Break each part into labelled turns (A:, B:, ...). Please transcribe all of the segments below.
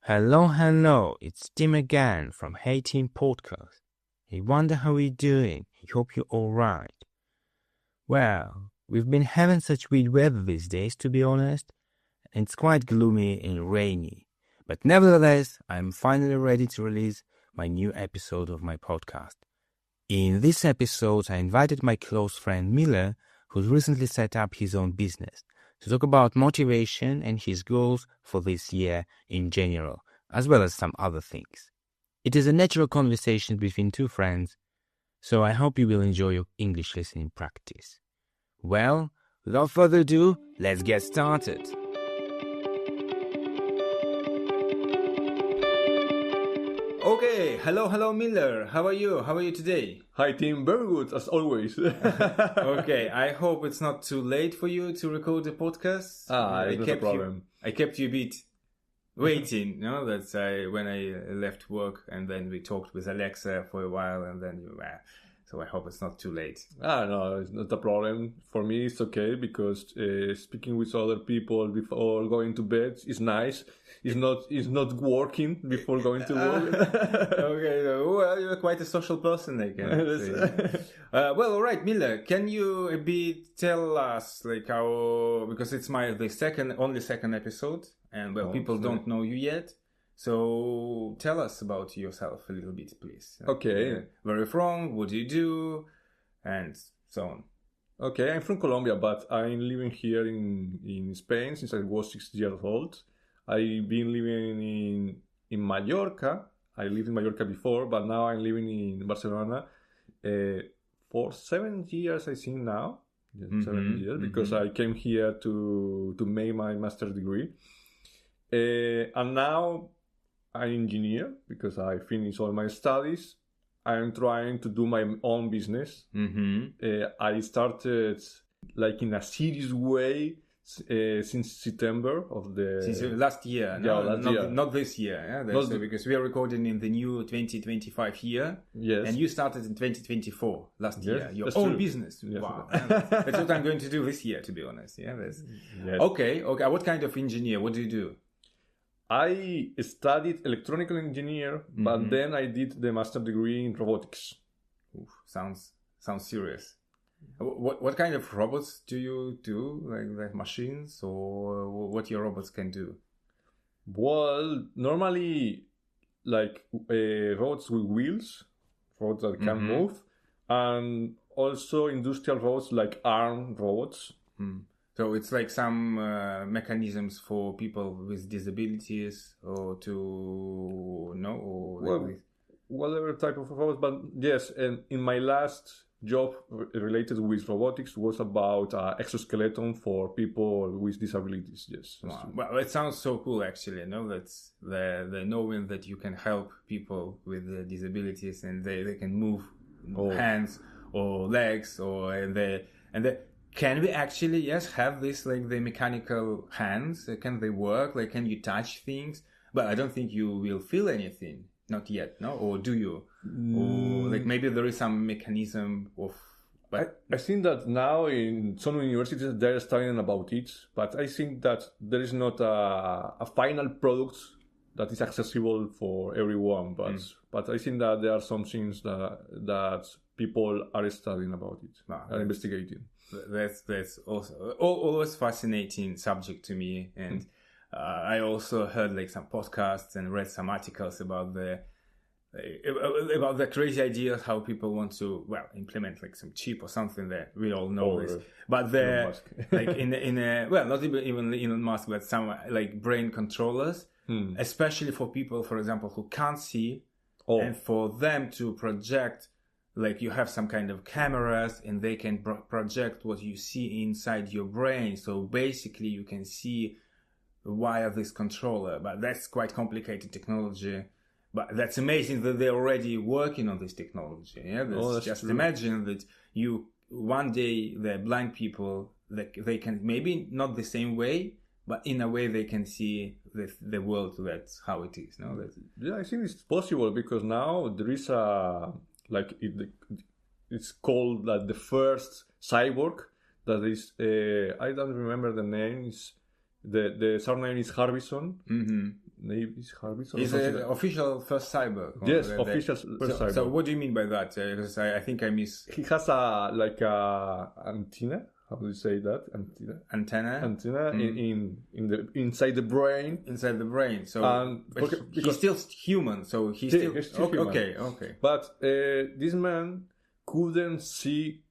A: Hello, it's Tim again from Hey Team Podcast. I wonder how you're doing. I hope you're alright. Well, we've been having such weird weather these days, to be honest, and it's quite gloomy and rainy. But nevertheless, I'm finally ready to release my new episode of my podcast. In this episode, I invited my close friend Miller, who's recently set up his own business, to talk about motivation and his goals for this year in general, as well as some other things. It is a natural conversation between two friends, so I hope you will enjoy your English listening practice. Well, without further ado, let's get started. Okay, hello Miller. How are you? How are you today?
B: Hi Tim, very good as always.
A: Okay, I hope it's not too late for you to record the podcast.
B: It's not a problem.
A: I kept you a bit waiting, that's when I left work, and then we talked with Alexa for a while, and then so I hope it's not too late.
B: No, it's not a problem. For me, it's okay because speaking with other people before going to bed is nice. It's not working before going to work.
A: Okay, well, you're quite a social person, I guess. Well, all right, Miller, can you a bit tell us how, because it's the only second episode, and people don't know you yet. So tell us about yourself a little bit, please.
B: Okay.
A: Where are you from? What do you do? And so on.
B: Okay, I'm from Colombia, but I'm living here in Spain since I was 6 years old. I've been living in Mallorca. I lived in Mallorca before, but now I'm living in Barcelona for 7 years, I think now. 7 years, because I came here to make my master's degree. And now I'm an engineer because I finished all my studies. I'm trying to do my own business. I started in a serious way since September of since
A: last year. Not this year.
B: Yeah?
A: Because we are recording in the new 2025 year.
B: Yes.
A: And you started in 2024 last year. Your own business.
B: Yes.
A: Wow. That's what I'm going to do this year, to be honest. Yeah.
B: Yes.
A: Okay. What kind of engineer? What do you do?
B: I studied electronical engineer, but then I did the master degree in robotics.
A: Oof, sounds serious. What kind of robots do you do? Like machines, or what your robots can do?
B: Well, normally robots with wheels, robots that can move, and also industrial robots like arm robots.
A: So it's like some mechanisms for people with disabilities, or
B: whatever type of robots. But yes, and in my last job related with robotics was about exoskeleton for people with disabilities. Yes.
A: Wow. Well, it sounds so cool, actually. That's the knowing that you can help people with disabilities, and they can move hands or legs, can we actually, have this, the mechanical hands? Can they work? Can you touch things? But I don't think you will feel anything. Not yet, no? Or do you? Or maybe there is some mechanism of... But
B: I think that now in some universities they're studying about it, but I think that there is not a final product that is accessible for everyone. But I think that there are some things that people are studying about it, are investigating.
A: That's also always fascinating subject to me, and I also heard some podcasts and read some articles about the crazy ideas how people want to implement some chip or something that we all know this, but the not even Elon Musk, but some brain controllers, especially for people, for example, who can't see, and for them to project. You have some kind of cameras, and they can project what you see inside your brain. So basically you can see via this controller. But that's quite complicated technology. But that's amazing that they're already working on this technology. Yeah, just true. Imagine that one day the blind people, they can, maybe not the same way, but in a way they can see the world. That's how it is. No?
B: Yeah, I think it's possible because now there is it's called the first cyborg that is I don't remember the name. The surname is Harbison. Navy's Harvest.
A: He's an official first cyborg.
B: Yes, official first cyborg.
A: So what do you mean by that? Because I think I miss.
B: He has a antenna. How do you say that? Antenna inside the brain.
A: Inside the brain. So because he's still human. So he's still human. Okay.
B: But this man couldn't see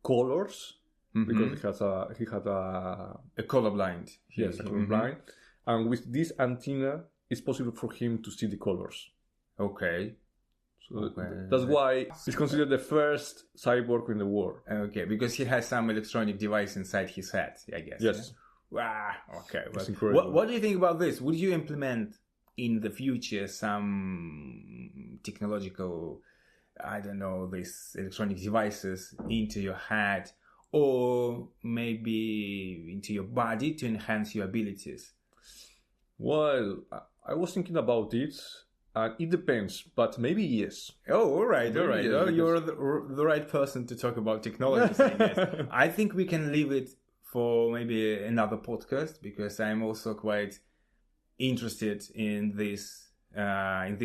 B: colors because he had a
A: colorblind.
B: Yes, a colorblind. And with this antenna, it's possible for him to see the colors.
A: Okay.
B: So that's why he's considered the first cyborg in the world.
A: Okay, because he has some electronic device inside his head, I guess.
B: Yes.
A: Yeah? Wow. Okay.
B: It's incredible.
A: What do you think about this? Would you implement in the future some technological, I don't know, these electronic devices into your head or maybe into your body to enhance your abilities?
B: Well, I was thinking about it. It depends, but maybe yes.
A: Oh, all right. Yes, oh, you're the right person to talk about technologies, I guess. I think we can leave it for maybe another podcast because I'm also quite interested in this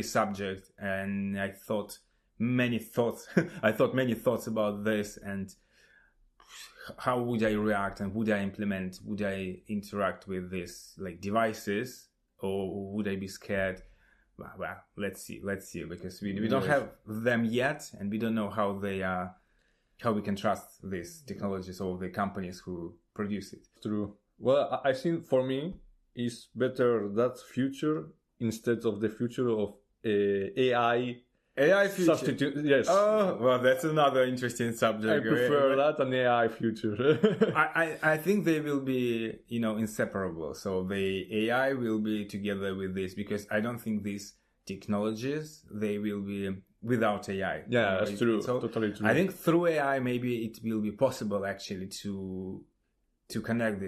A: subject, and I thought many thoughts. I thought many thoughts about this and how would I react and would I implement? Would I interact with these like devices, or would I be scared? Well, let's see, because we don't have them yet, and we don't know how they are, how we can trust these technologies or the companies who produce it.
B: True. Well, I think for me, it's better that future instead of the future of AI.
A: AI future.
B: Substitute, yes.
A: Oh, well, that's another interesting subject.
B: I prefer that an AI future.
A: I think they will be, inseparable. So the AI will be together with this because I don't think these technologies, they will be without AI.
B: Yeah, that's true.
A: So
B: totally true.
A: I think through AI, maybe it will be possible actually to connect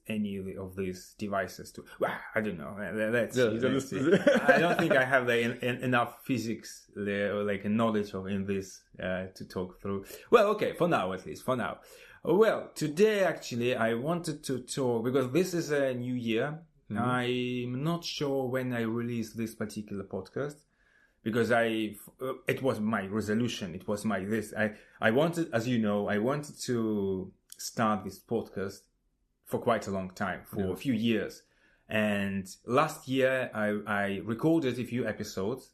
A: any of these devices to. Well, I don't know. Let's see. I don't think I have enough physics or like a knowledge in this to talk through. Well, okay, for now at least. For now. Well, today actually I wanted to talk because this is a new year. Mm-hmm. I'm not sure when I release this particular podcast because it was my resolution. It was I wanted, as you know, I wanted to start this podcast for quite a long time, for a few years. And last year, I recorded a few episodes.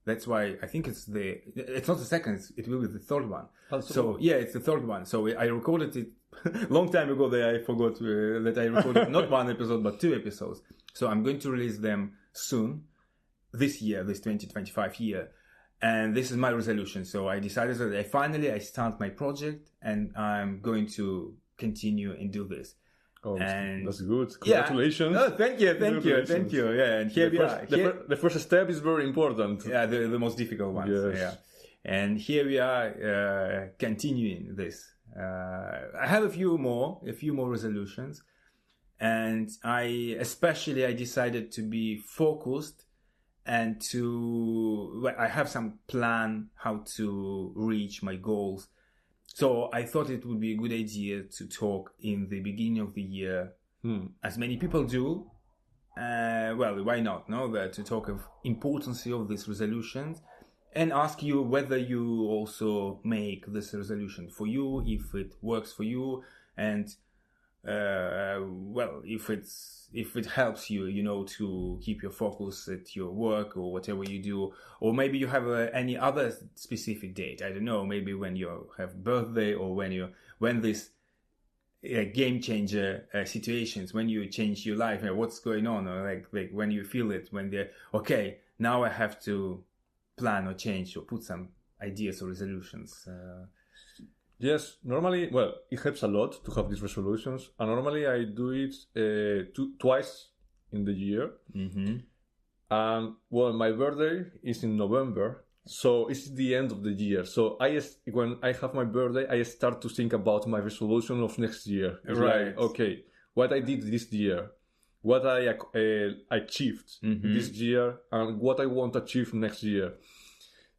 A: That's why I think it's not the second, it will be the third one. So, yeah, it's the third one. So I recorded it long time ago that I forgot that I recorded not one episode, but 2 episodes. So I'm going to release them soon, this year, this 2025 year. And this is my resolution. So I decided that I start my project and I'm going to continue and do this.
B: Oh, and that's good. Congratulations.
A: Yeah. Oh, thank you. Yeah, and here we are.
B: The first step is very important.
A: Yeah, the most difficult one.
B: Yes.
A: Yeah. And here we are continuing this. I have a few more resolutions. And I decided to be focused and I have some plan how to reach my goals. So I thought it would be a good idea to talk in the beginning of the year, as many people do. Well, why not? No, to talk of importance of these resolutions and ask you whether you also make this resolution for you, if it works for you, and well, if it helps you, to keep your focus at your work or whatever you do, or maybe you have any other specific date. I don't know, maybe when you have birthday or when this game changer situations, when you change your life, what's going on, or like when you feel it, when okay, now I have to plan or change or put some ideas or resolutions.
B: Yes, normally, well, it helps a lot to have these resolutions. And normally I do it twice in the year.
A: Mm-hmm.
B: And, well, my birthday is in November. So it's the end of the year. So when I have my birthday, I start to think about my resolution of next year. It's
A: right.
B: Like, okay, what I did this year, what I achieved this year, and what I want to achieve next year.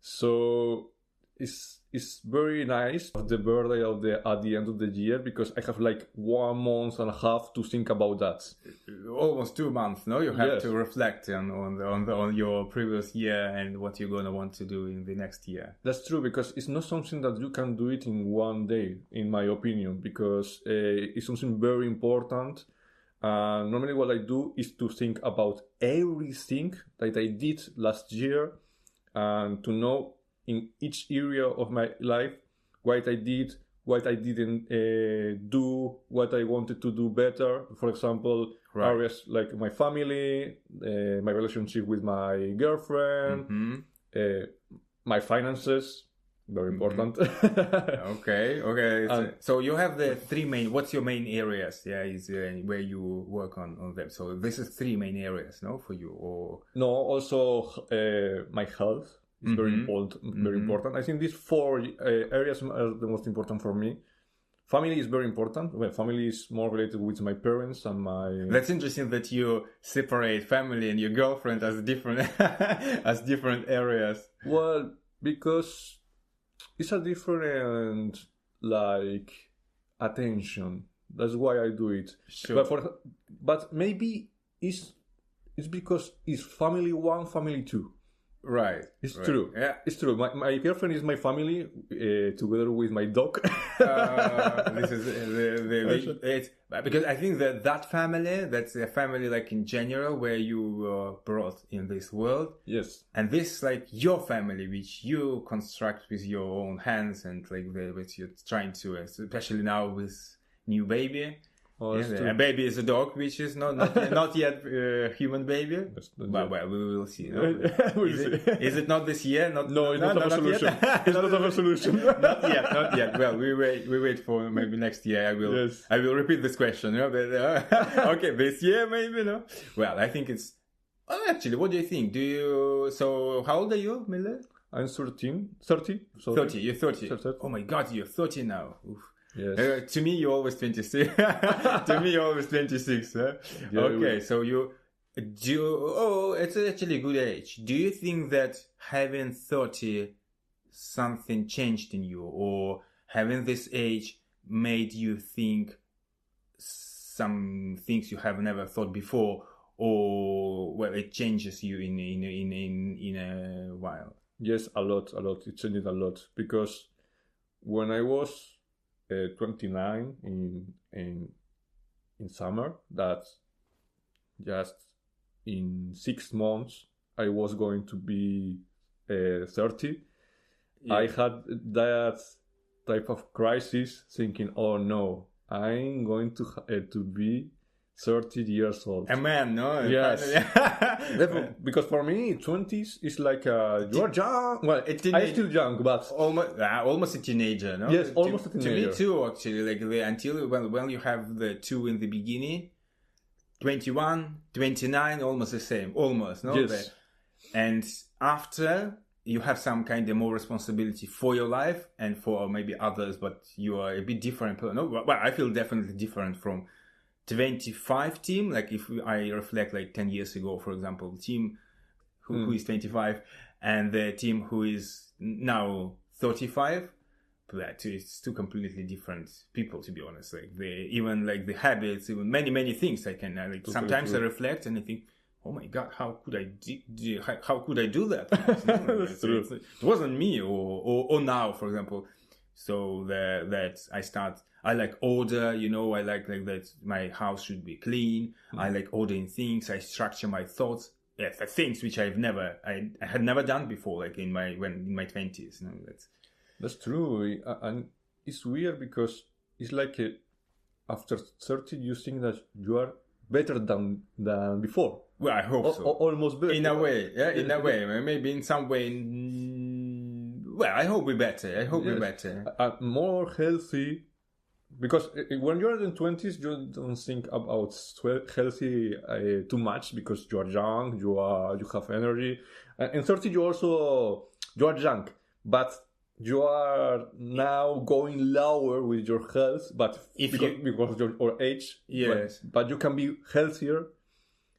B: So it's very nice the birthday of at the end of the year, because I have like 1 month and a half to think about that.
A: Almost 2 months, no? You have to reflect on your previous year and what you're gonna want to do in the next year.
B: That's true, because it's not something that you can do it in one day, in my opinion, because it's something very important. Normally what I do is to think about everything that I did last year, and to know in each area of my life what I did, what I didn't do, what I wanted to do better. For example, areas like my family, my relationship with my girlfriend, my finances. Very important.
A: Okay. So you have the 3 main. What's your main areas? Yeah, is where you work on them. So this is 3 main areas, no, for you, or
B: no? Also, my health is very important. Very important. I think these 4 areas are the most important for me. Family is very important. Well, family is more related with my parents and my.
A: That's interesting that you separate family and your girlfriend as different as different areas.
B: Well, because it's a different, like, attention. That's why I do it.
A: Sure.
B: But maybe it's because it's family 1, family 2.
A: Right.
B: It's true.
A: Yeah.
B: It's true. My girlfriend is my family, together with my dog.
A: This is it's because I think that family, that's a family like in general where you were brought in this world.
B: Yes.
A: And this like your family, which you construct with your own hands, and like which you're trying to, especially now with new baby.
B: Oh,
A: a baby is a dog, which is not yet a human baby. Well, we will see. No? Is it not this year?
B: No, it's not a solution. It's not a solution.
A: Not yet. Well, we wait for maybe next year. I will repeat this question. You know? Okay, this year maybe, no? Well, I think it's. Oh, actually, what do you think? So how old are you, Miller?
B: I'm 30.
A: 30. You're 30. Oh my God, you're 30 now. Oof.
B: Yes.
A: To me, you're always 26. To me, you're always 26. Huh? Yeah, okay, so it's actually a good age. Do you think that having 30, something changed in you, or having this age made you think some things you have never thought before, or well, it changes you in a while?
B: Yes, a lot. It changed a lot, because when I was 29 in summer, that just in 6 months I was going to be 30. Yeah. I had that type of crisis, thinking, oh no, I'm going to be 30 years old.
A: A man, no?
B: Yes. Because for me, 20s is like you're young. Well, I'm still young, but
A: almost a teenager, no?
B: Yes, almost a teenager.
A: To me too, actually. Like until when you have the 2 in the beginning, 21, 29, almost the same, almost, no?
B: Yes.
A: And after, you have some kind of more responsibility for your life and for maybe others, but you are a bit different. No? Well, I feel definitely different from 25 team. Like if I reflect like 10 years ago, for example, the team who is 25 and the team who is now 35, it's 2 completely different people, to be honest. Like even like the habits, even many things I can like. Sometimes I reflect and I think, oh my God, how could I do that?
B: That's true.
A: It wasn't me, or now, for example. So I like order, I like that my house should be clean. I like ordering things. I structure my thoughts. Yes, things which I had never done before, like in my 20s.
B: That's true. And it's weird because it's like after 30 you think that you are better than before.
A: Well, I hope so.
B: Almost better.
A: In a way, yeah, in a way. Maybe in some way. Well, I hope we're better. We're better.
B: More healthy. Because when you're in 20s, you don't think about healthy too much, because you are young, you have energy. In 30, you are young, but you are now going lower with your health, but because of your age.
A: Yes.
B: But you can be healthier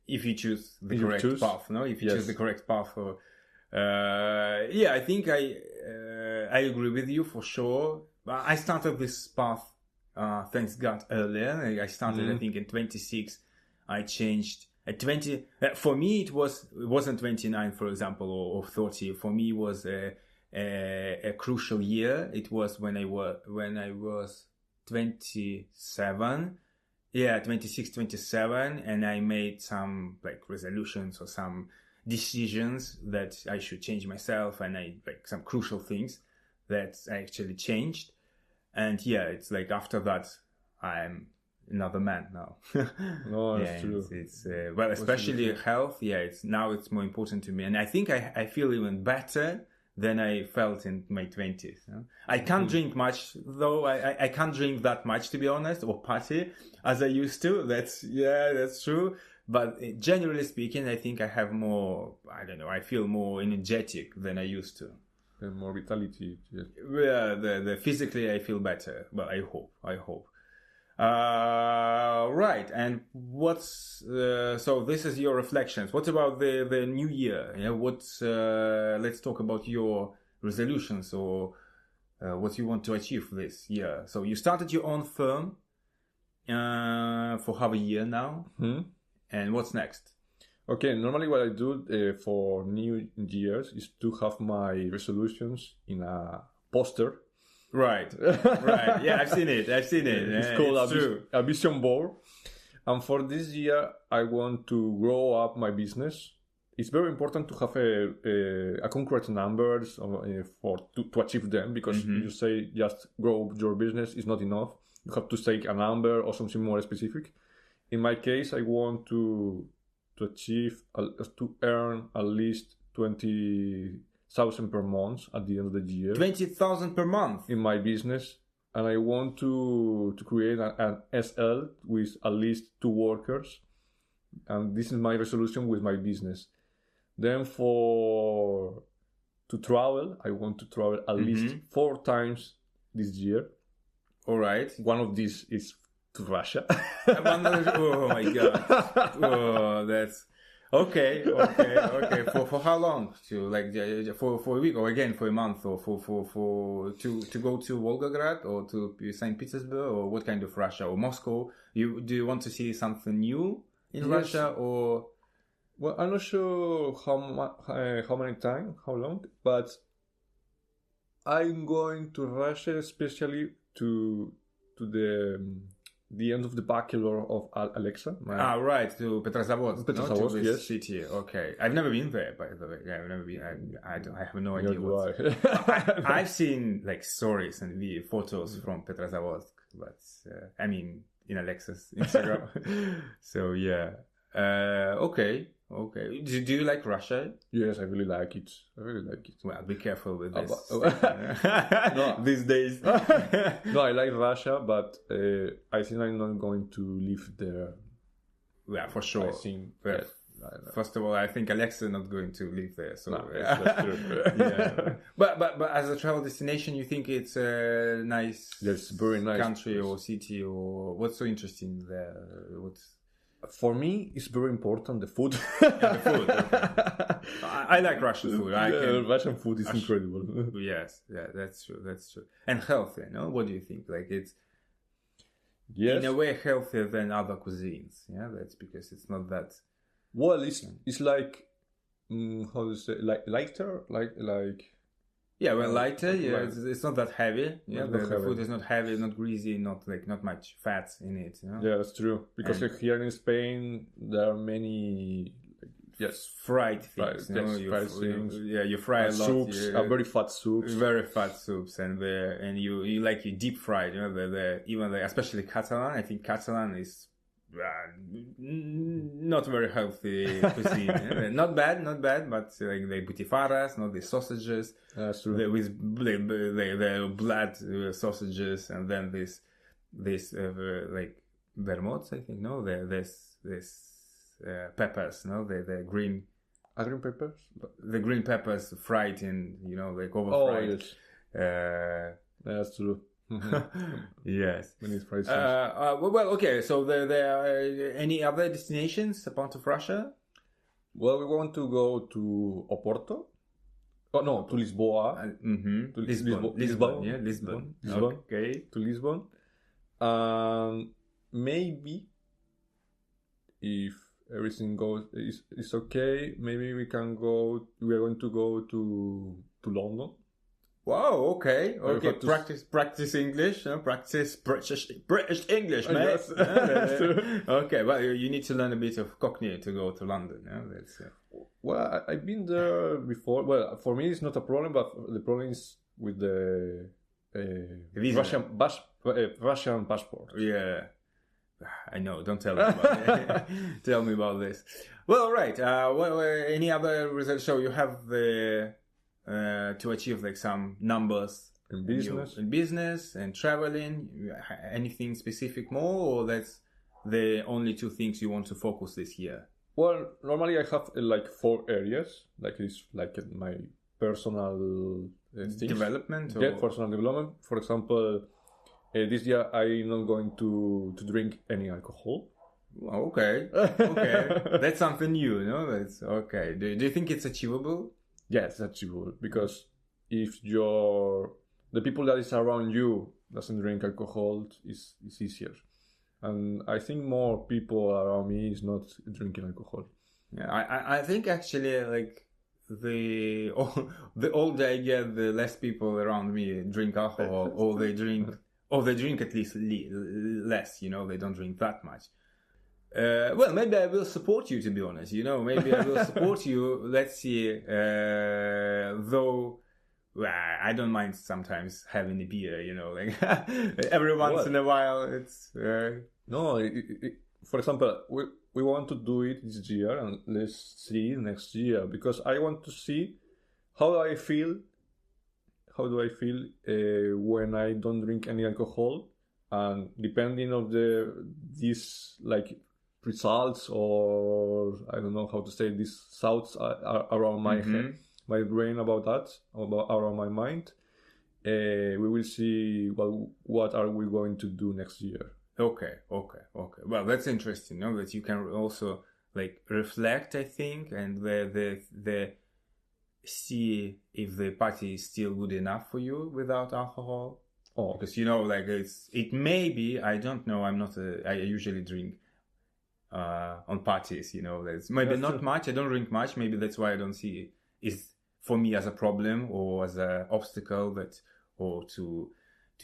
A: if you choose the correct path. No, if you choose the correct path. Yeah, I think I agree with you for sure. I started this path, thanks God, earlier. I started, I think, in 26. I changed at 20. For me, it wasn't 29, for example, or 30. For me, it was a crucial year. It was when I was 27. Yeah, 26, 27, and I made some like resolutions or some decisions that I should change myself, and some crucial things that I actually changed. And yeah, it's like after that, I'm another man now.
B: No, that's true.
A: It's well, especially health. Yeah, it's more important to me, and I think I feel even better than I felt in my 20s. I can't drink much, though. I can't drink that much, to be honest, or party as I used to. That's true. But generally speaking, I think I have more, I don't know, I feel more energetic than I used to.
B: And more vitality.
A: Yeah, the physically I feel better, but I hope. Right, and what's so this is your reflections. What about the new year? Let's talk about your resolutions or what you want to achieve this year. So you started your own firm for half a year now, and what's next?
B: Okay, normally what I do for New Year's is to have my resolutions in a poster.
A: Right. Yeah, I've seen it.
B: It's called a vision board. And for this year, I want to grow up my business. It's very important to have a concrete numbers to achieve them, because you say just grow your business is not enough. You have to take a number or something more specific. In my case, I want to achieve to earn at least 20,000 per month at the end of the year.
A: 20,000 per month
B: in my business, and I want to create an SL with at least 2 workers, and this is my resolution with my business. Then to travel, I want to travel at least 4 times this year.
A: All right.
B: One of these is to Russia.
A: Oh my God. Oh, that's okay. For how long? For a week, or again for a month, or to go to Volgograd or to St. Petersburg, or what kind of Russia, or Moscow? Do you want to see something new in Russia, or?
B: Well, I'm not sure how many time, how long, but I'm going to Russia especially to the end of the bachelor of Alexa.
A: Right, to Petrozavodsk.
B: To this
A: yes. City. Okay, I've never been there, by the way. Yeah, I've never been. I have no idea what. I've seen like stories and photos from Petrozavodsk, but I mean in Alexa's Instagram. So yeah. Okay. Do you like Russia?
B: Yes, I really like it.
A: Well, be careful with this.
B: No,
A: these days.
B: No, I like Russia, but I think I'm not going to live there.
A: Yeah, for sure.
B: I think.
A: First of all, I think Alexa is not going to live there. So
B: no, that's true.
A: Yeah. But as a travel destination, you think it's a nice,
B: very nice
A: country
B: place.
A: Or city, or what's so interesting there?
B: For me, it's very important, the food.
A: The food. Okay. I like Russian food.
B: Russian food is incredible.
A: Yes, yeah, that's true. And healthy, no? What do you think? Like it's
B: in
A: a way healthier than other cuisines. Yeah, that's because it's not that.
B: Well, it's like how to say, like lighter, like.
A: Yeah, well, lighter. Yeah, it's not that heavy. Yeah, the food is not heavy, not greasy, not much fats in it. You know?
B: Yeah, that's true. Because here in Spain, there are many
A: fried things.
B: Fried things.
A: You fry a lot.
B: Soups, very fat soups.
A: Very fat soups, and you like you deep fried. You know, especially Catalan. I think Catalan is. Not very healthy cuisine. Not bad, but like the butifarras, the sausages.
B: That's true.
A: With the blood sausages, and then this like vermots, I think. No, this peppers. No, the green.
B: Green peppers.
A: The green peppers fried in, like over fried.
B: Oh yes. That's true.
A: Yes.
B: Well,
A: okay. So there are any other destinations apart of Russia?
B: Well, we want to go to Oporto. Oh no, to Lisboa.
A: To Lisbon. Yeah, Lisbon. Okay.
B: To Lisbon. Maybe if everything is okay, maybe we are going to go to London.
A: Wow, okay. Practice English, practice British English, mate.
B: Yes.
A: Okay, well, you need to learn a bit of Cockney to go to London. That's
B: Well, I've been there before. Well, for me it's not a problem, but the problem is with the Russian passport.
A: Yeah, I know. Don't tell me about it. Tell me about this. Well, all right. Any other results? So you have to achieve like some numbers
B: in
A: business and traveling. Anything specific more, or that's the only two things you want to focus this year?
B: Well, normally I have like 4 areas, like it's like my personal
A: development.
B: Personal development. For example, this year I'm not going to drink any alcohol.
A: Okay, that's something new, no? That's okay. Do you think it's achievable?
B: Yes, it's achievable, because if the people that is around you doesn't drink alcohol, it's easier. And I think more people around me is not drinking alcohol.
A: Yeah, I think actually like the older I get, the less people around me drink alcohol, or they drink at least less. They don't drink that much. Well, maybe I will support you, to be honest. Maybe I will support you. Let's see. Though. Well, I don't mind sometimes having a beer, like every once in a while. It's
B: no. For example, we want to do it this year, and let's see next year, because I want to see how do I feel when I don't drink any alcohol, and depending on these like results, or I don't know how to say, these thoughts are around my head. My brain around my mind. We will see what are we going to do next year.
A: Okay. Well, that's interesting. That you can also like reflect, I think, and the see if the party is still good enough for you without alcohol.
B: Oh,
A: because like it may be. I don't know. I usually drink on parties. That's maybe that's not true. Much. I don't drink much. Maybe that's why I don't see it. Is for me as a problem or as an obstacle or to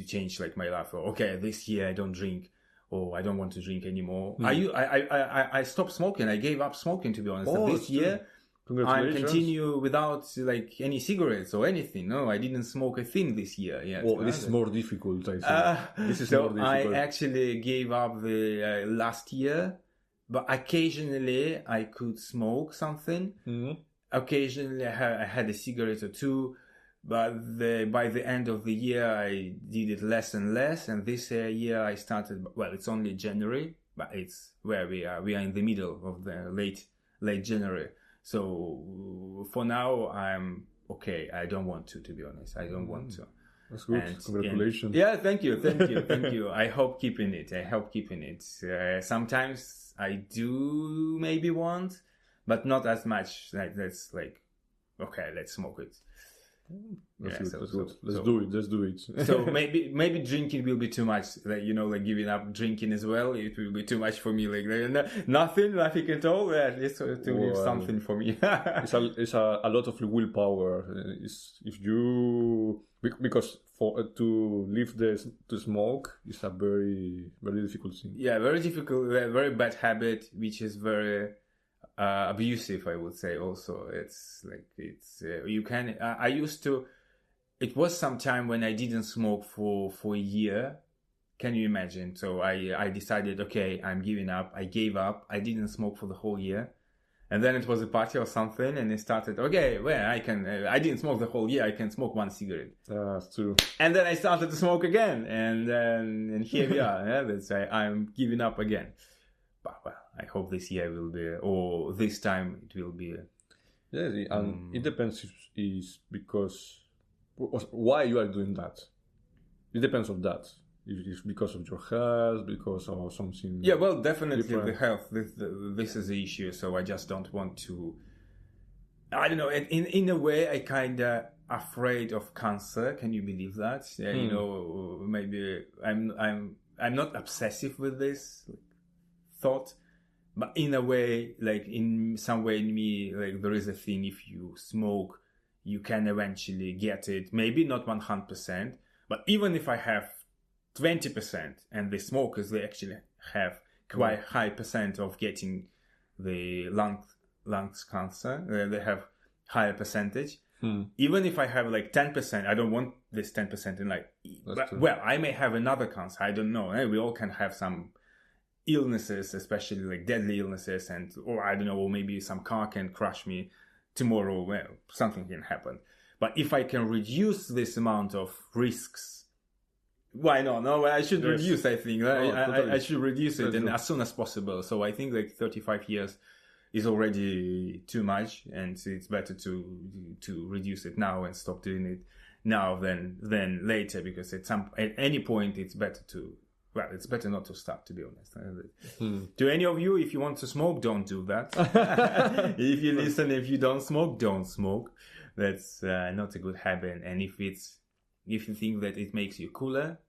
A: change like my life. Or, okay, this year I don't drink, or I don't want to drink anymore. I stopped smoking. I gave up smoking, to be honest.
B: Oh,
A: this year I continue without like any cigarettes or anything. No, I didn't smoke a thing this year yet.
B: Well, this is more difficult, I think. This is more difficult.
A: I actually gave up the last year, but occasionally I could smoke something.
B: Mm-hmm.
A: Occasionally I had a cigarette or two, but by the end of the year I did it less and less. And this year I started, well, it's only January, but it's where we are in the middle of the late January. So for now I'm okay. I don't want to be honest. I don't want to.
B: That's good. Congratulations.
A: Yeah, thank you. I hope keeping it. Sometimes I do maybe want, but not as much. That's like, okay, let's smoke it.
B: That's good. Let's do it.
A: So maybe drinking will be too much. Like giving up drinking as well. It will be too much for me. Like nothing at all. At least to leave something for me.
B: It's a lot of willpower. Because to leave to smoke is a very, very difficult thing.
A: Yeah, very difficult. Very bad habit, which is very abusive, I would say. Also, you can. I used to. It was some time when I didn't smoke for a year. Can you imagine? So I decided, okay, I'm giving up. I gave up. I didn't smoke for the whole year. And then it was a party or something, and it started, okay, well, I didn't smoke the whole year, I can smoke one cigarette.
B: That's true.
A: And then I started to smoke again, and here we are. Yeah, that's why I'm giving up again. But, well, I hope this year will be, or this time it will be.
B: Yeah, and it depends is because, why you are doing that. It depends on that. If it's because of your health, because of something.
A: Yeah, well, definitely
B: different.
A: The health. This is the issue. So I just don't want to. I don't know. In a way, I kind of afraid of cancer. Can you believe that? Yeah, you know, maybe I'm not obsessive with this thought, but in a way, like in some way in me, like there is a thing. If you smoke, you can eventually get it. Maybe not 100%, but even if I have 20%, and the smokers, they actually have quite high percent of getting the lungs cancer. They have higher percentage. Even if I have like 10%, I don't want this 10% in like, well, I may have another cancer. I don't know. We all can have some illnesses, especially like deadly illnesses, or I don't know, or maybe some car can crush me tomorrow. Well, something can happen. But if I can reduce this amount of risks, why not? No, I should reduce, I think. I should reduce it and as soon as possible. So I think like 35 years is already too much, and it's better to reduce it now and stop doing it now than later, because at any point it's better not to start, to be honest. To any of you, if you want to smoke, don't do that. If you listen, if you don't smoke. That's not a good habit. And if you think that it makes you cooler,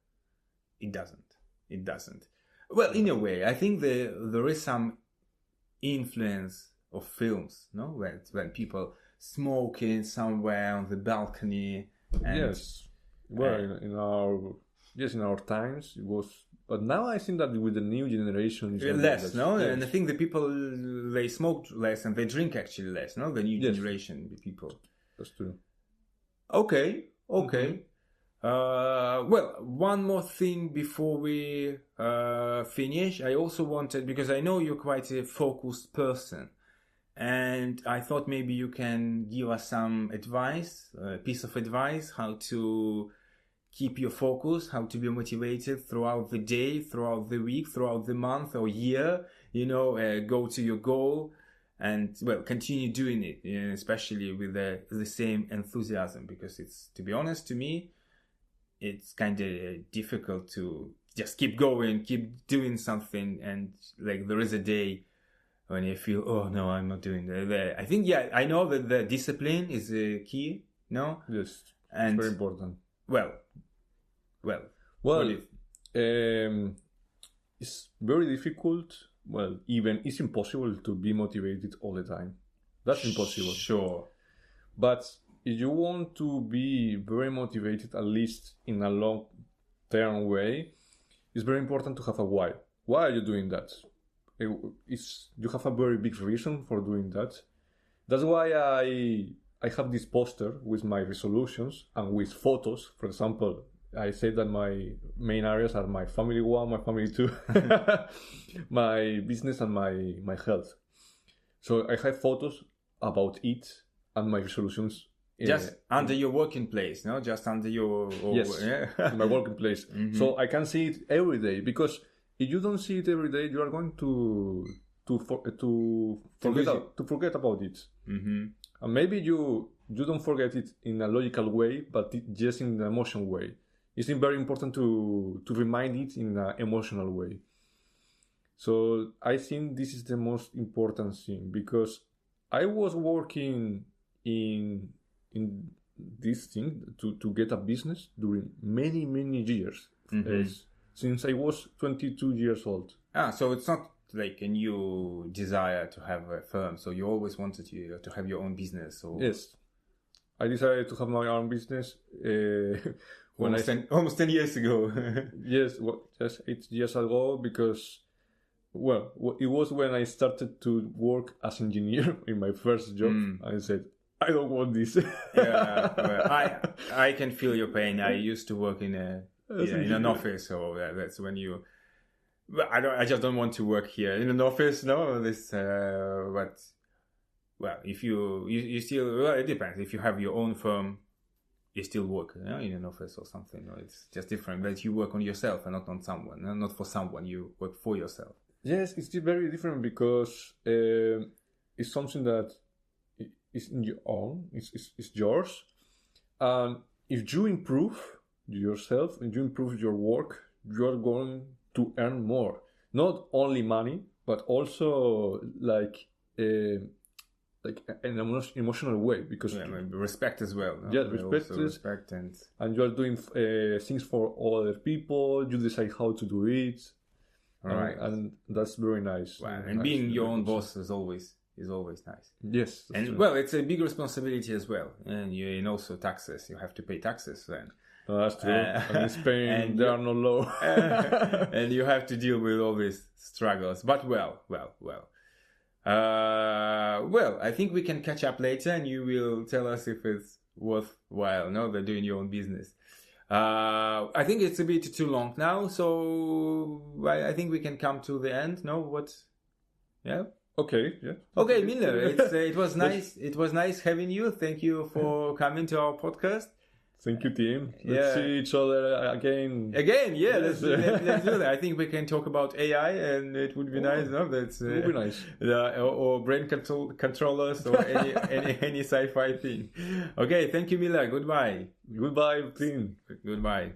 A: it doesn't. Well, in a way, I think there is some influence of films, no? When people smoking somewhere on the balcony. And,
B: yes. Well, in our times it was, but now I think that with the new generation it's
A: less, no? Yes. And I think the people, they smoke less and they drink actually less, no? The new generation, the people.
B: That's true.
A: Okay. Well, one more thing before we finish. I also wanted, because I know you're quite a focused person, and I thought maybe you can give us some advice, a piece of advice, how to keep your focus, how to be motivated throughout the day, throughout the week, throughout the month or year, go to your goal and, well, continue doing it, especially with the same enthusiasm, because it's, to be honest, to me, it's kind of difficult to just keep going, keep doing something, and like there is a day when you feel, oh no, I'm not doing that. I think, I know that the discipline is a key, no?
B: Yes, and it's very important.
A: Well,
B: it's very difficult. Well, even it's impossible to be motivated all the time. That's impossible.
A: Sure.
B: But if you want to be very motivated, at least in a long-term way, it's very important to have a why. Why are you doing that? You have a very big reason for doing that. That's why I have this poster with my resolutions and with photos. For example, I say that my main areas are my family 1, my family 2, my business and my health. So I have photos about it and my resolutions.
A: Just under your working place, no? Just under your...
B: Yes, my working place. Mm-hmm. So I can see it every day, because if you don't see it every day, you are going to forget about it.
A: Mm-hmm.
B: And maybe you don't forget it in a logical way, but just in an emotional way. It's very important to remind it in an emotional way. So I think this is the most important thing, because I was working in this thing to get a business during many years, since I was 22 years old.
A: So it's not like a new desire to have a firm, so you always wanted to have your own business. Or...
B: Yes, I decided to have my own business
A: almost 10 years ago.
B: Yes, just 8 years ago, because it was when I started to work as engineer in my first job. I said, I don't want this.
A: I can feel your pain. I used to work in an office, so that's when you. I just don't want to work here in an office. No, but if you still, it depends. If you have your own firm, you still work in an office or something. It's just different. But you work on yourself and not on someone, not for someone. You work for yourself.
B: Yes, it's still very different, because it's something that is in your own. It's yours, and if you improve yourself and you improve your work, you are going to earn more. Not only money, but also like in an emotional way, because
A: respect as well. No?
B: Yeah, respect and you are doing things for other people. You decide how to do it,
A: right?
B: And that's very nice.
A: Wow. And being your own boss is always nice.
B: Yes,
A: and
B: true.
A: Well, it's a big responsibility as well, and also taxes. You have to pay taxes then.
B: No, that's true. And in Spain, there are no law,
A: and you have to deal with all these struggles. But well. I think we can catch up later, and you will tell us if it's worthwhile. No, they're doing your own business. I think it's a bit too long now, so I think we can come to the end. No, what? Yeah.
B: Okay. Yeah.
A: Okay, Miller. It was nice. It was nice having you. Thank you for coming to our podcast.
B: Thank you, Tim. Let's see each other again.
A: Yeah. Let's do that. I think we can talk about AI, and it would be nice. No, that's
B: it would be nice.
A: Or brain controllers, or any sci-fi thing. Okay, thank you, Miller. Goodbye.
B: Goodbye, Tim.
A: Goodbye.